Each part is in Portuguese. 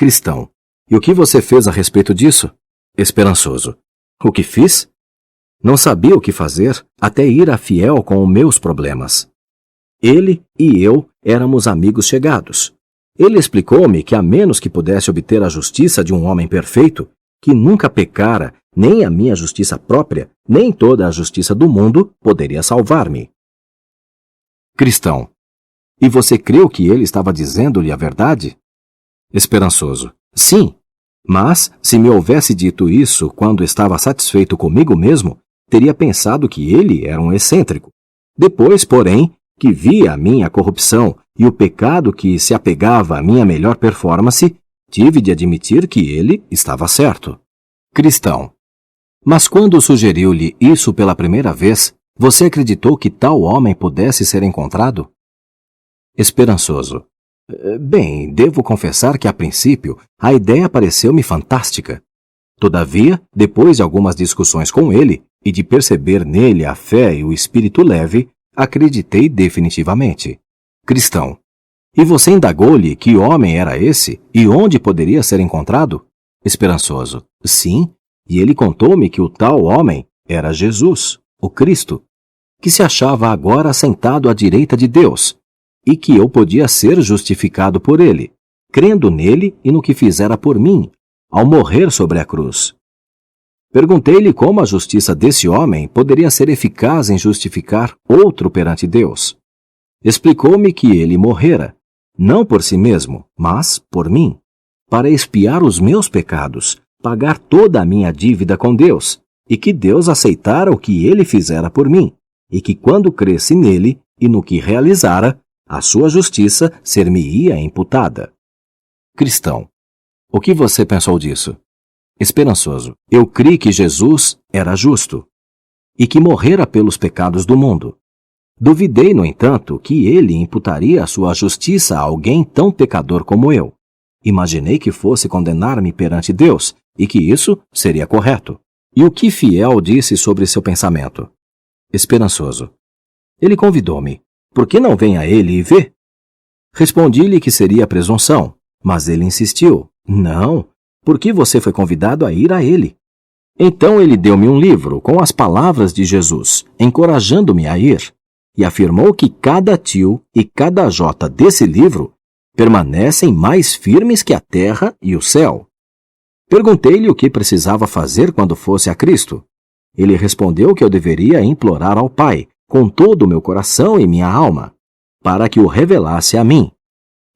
Cristão. E o que você fez a respeito disso? Esperançoso. O que fiz? Não sabia o que fazer até ir a Fiel com os meus problemas. Ele e eu éramos amigos chegados. Ele explicou-me que a menos que pudesse obter a justiça de um homem perfeito, que nunca pecara, nem a minha justiça própria, nem toda a justiça do mundo poderia salvar-me. Cristão. E você creu que ele estava dizendo-lhe a verdade? Esperançoso. Sim. Mas, se me houvesse dito isso quando estava satisfeito comigo mesmo, teria pensado que ele era um excêntrico. Depois, porém, que via a minha corrupção e o pecado que se apegava à minha melhor performance, tive de admitir que ele estava certo. Cristão. Mas quando sugeriu-lhe isso pela primeira vez, você acreditou que tal homem pudesse ser encontrado? Esperançoso. Bem, devo confessar que a princípio a ideia pareceu-me fantástica. Todavia, depois de algumas discussões com ele e de perceber nele a fé e o espírito leve, acreditei definitivamente. Cristão. E você indagou-lhe que homem era esse e onde poderia ser encontrado? Esperançoso. Sim, e ele contou-me que o tal homem era Jesus, o Cristo, que se achava agora sentado à direita de Deus, e que eu podia ser justificado por ele, crendo nele e no que fizera por mim, ao morrer sobre a cruz. Perguntei-lhe como a justiça desse homem poderia ser eficaz em justificar outro perante Deus. Explicou-me que ele morrera, não por si mesmo, mas por mim, para expiar os meus pecados, pagar toda a minha dívida com Deus, e que Deus aceitara o que ele fizera por mim, e que quando cresce nele e no que realizara, a sua justiça ser-me-ia imputada. Cristão. O que você pensou disso? Esperançoso. Eu criei que Jesus era justo e que morrera pelos pecados do mundo. Duvidei, no entanto, que ele imputaria a sua justiça a alguém tão pecador como eu. Imaginei que fosse condenar-me perante Deus e que isso seria correto. E o que Fiel disse sobre seu pensamento? Esperançoso. Ele convidou-me. Por que não vem a ele e vê? Respondi-lhe que seria presunção, mas ele insistiu. Não, porque você foi convidado a ir a ele. Então ele deu-me um livro com as palavras de Jesus, encorajando-me a ir, e afirmou que cada tio e cada jota desse livro permanecem mais firmes que a terra e o céu. Perguntei-lhe o que precisava fazer quando fosse a Cristo. Ele respondeu que eu deveria implorar ao Pai, com todo o meu coração e minha alma, para que o revelasse a mim.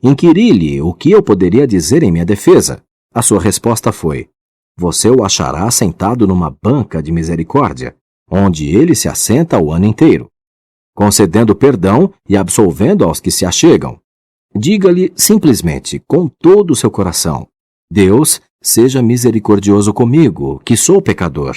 Inquiri-lhe o que eu poderia dizer em minha defesa. A sua resposta foi: você o achará sentado numa banca de misericórdia, onde ele se assenta o ano inteiro, concedendo perdão e absolvendo aos que se achegam. Diga-lhe simplesmente, com todo o seu coração: Deus, seja misericordioso comigo, que sou pecador.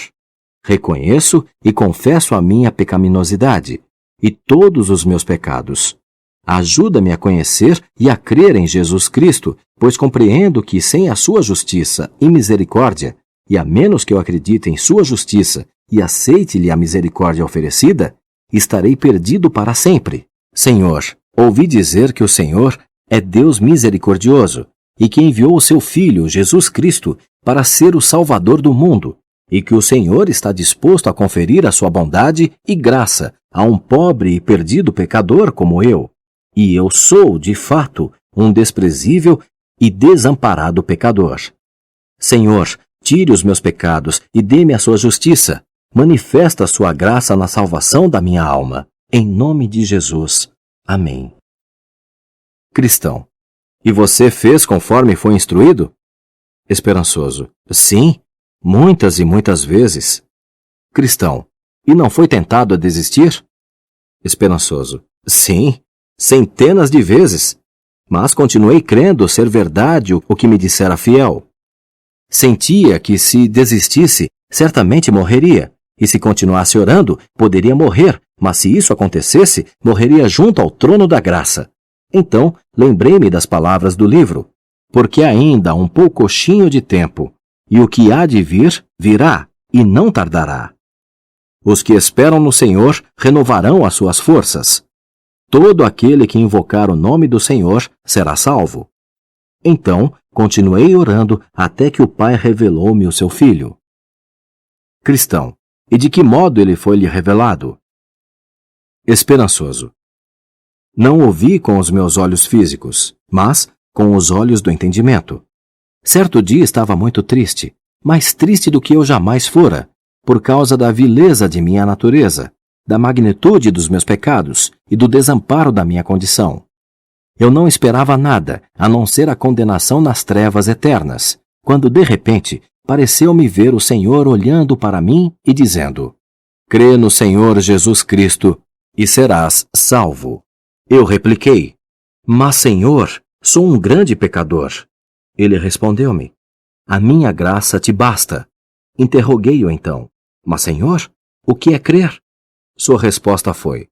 Reconheço e confesso a minha pecaminosidade e todos os meus pecados. Ajuda-me a conhecer e a crer em Jesus Cristo, pois compreendo que sem a sua justiça e misericórdia, e a menos que eu acredite em sua justiça e aceite-lhe a misericórdia oferecida, estarei perdido para sempre. Senhor, ouvi dizer que o Senhor é Deus misericordioso e que enviou o seu Filho, Jesus Cristo, para ser o Salvador do mundo, e que o Senhor está disposto a conferir a sua bondade e graça a um pobre e perdido pecador como eu. E eu sou, de fato, um desprezível e desamparado pecador. Senhor, tire os meus pecados e dê-me a sua justiça. Manifesta a sua graça na salvação da minha alma. Em nome de Jesus. Amém. Cristão. E você fez conforme foi instruído? Esperançoso. Sim, muitas e muitas vezes. Cristão. E não foi tentado a desistir? Esperançoso. Sim, centenas de vezes. Mas continuei crendo ser verdade o que me dissera Fiel. Sentia que se desistisse, certamente morreria. E se continuasse orando, poderia morrer, mas se isso acontecesse, morreria junto ao trono da graça. Então, lembrei-me das palavras do livro, porque ainda há um poucochinho de tempo, e o que há de vir, virá, e não tardará. Os que esperam no Senhor renovarão as suas forças. Todo aquele que invocar o nome do Senhor será salvo. Então, continuei orando até que o Pai revelou-me o seu Filho. Cristão, e de que modo ele foi-lhe revelado? Esperançoso. Não o vi com os meus olhos físicos, mas com os olhos do entendimento. Certo dia estava muito triste, mais triste do que eu jamais fora, por causa da vileza de minha natureza, da magnitude dos meus pecados e do desamparo da minha condição. Eu não esperava nada, a não ser a condenação nas trevas eternas, quando de repente pareceu-me ver o Senhor olhando para mim e dizendo: crê no Senhor Jesus Cristo e serás salvo. Eu repliquei: mas, Senhor, sou um grande pecador. Ele respondeu-me: a minha graça te basta. Interroguei-o então: mas, Senhor, o que é crer? Sua resposta foi: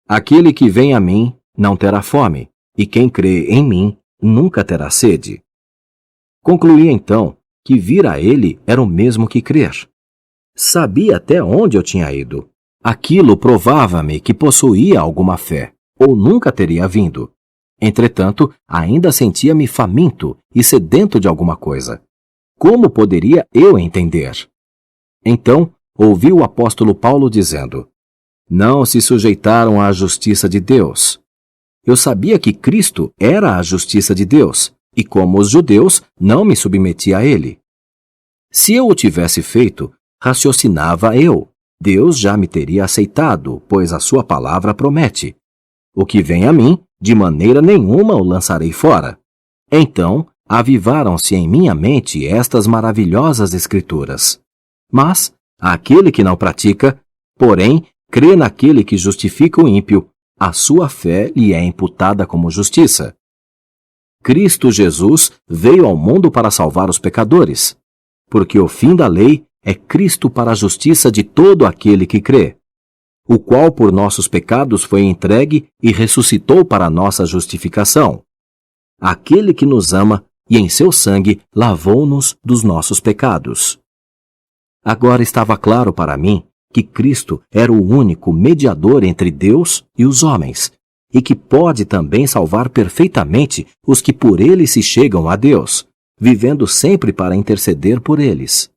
aquele que vem a mim não terá fome, e quem crê em mim nunca terá sede. Concluí então que vir a ele era o mesmo que crer. Sabia até onde eu tinha ido. Aquilo provava-me que possuía alguma fé, ou nunca teria vindo. Entretanto, ainda sentia-me faminto e sedento de alguma coisa. Como poderia eu entender? Então, ouvi o apóstolo Paulo dizendo: não se sujeitaram à justiça de Deus. Eu sabia que Cristo era a justiça de Deus, e como os judeus, não me submeti a ele. Se eu o tivesse feito, raciocinava eu, Deus já me teria aceitado, pois a sua palavra promete: o que vem a mim, de maneira nenhuma o lançarei fora. Então, avivaram-se em minha mente estas maravilhosas escrituras. Mas, aquele que não pratica, porém, crê naquele que justifica o ímpio, a sua fé lhe é imputada como justiça. Cristo Jesus veio ao mundo para salvar os pecadores, porque o fim da lei é Cristo para a justiça de todo aquele que crê, o qual por nossos pecados foi entregue e ressuscitou para a nossa justificação. Aquele que nos ama e em seu sangue lavou-nos dos nossos pecados. Agora estava claro para mim que Cristo era o único mediador entre Deus e os homens, e que pode também salvar perfeitamente os que por ele se chegam a Deus, vivendo sempre para interceder por eles.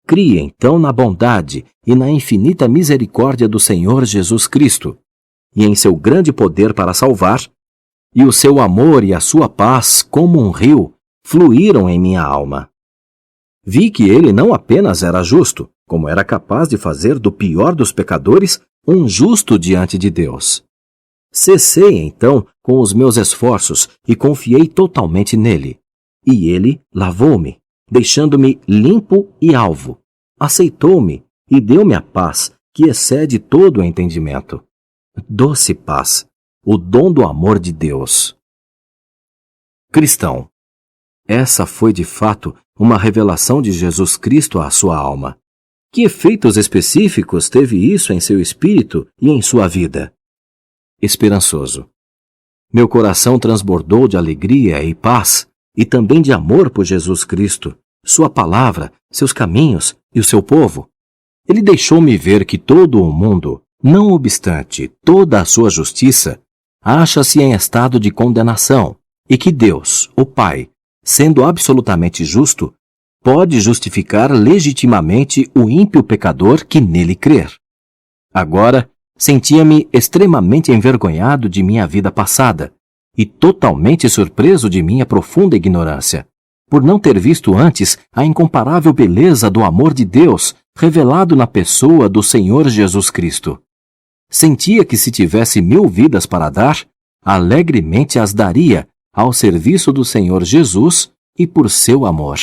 Crie então na bondade e na infinita misericórdia do Senhor Jesus Cristo, e em seu grande poder para salvar, e o seu amor e a sua paz, como um rio, fluíram em minha alma. Vi que ele não apenas era justo, como era capaz de fazer do pior dos pecadores um justo diante de Deus. Cessei então com os meus esforços e confiei totalmente nele, e ele lavou-me, deixando-me limpo e alvo. Aceitou-me e deu-me a paz que excede todo o entendimento. Doce paz, o dom do amor de Deus. Cristão, essa foi de fato uma revelação de Jesus Cristo à sua alma. Que efeitos específicos teve isso em seu espírito e em sua vida? Esperançoso. Meu coração transbordou de alegria e paz, e também de amor por Jesus Cristo, sua palavra, seus caminhos e o seu povo. Ele deixou-me ver que todo o mundo, não obstante toda a sua justiça, acha-se em estado de condenação, e que Deus, o Pai, sendo absolutamente justo, pode justificar legitimamente o ímpio pecador que nele crer. Agora, sentia-me extremamente envergonhado de minha vida passada e totalmente surpreso de minha profunda ignorância, por não ter visto antes a incomparável beleza do amor de Deus revelado na pessoa do Senhor Jesus Cristo. Sentia que se tivesse 1000 vidas para dar, alegremente as daria ao serviço do Senhor Jesus e por seu amor.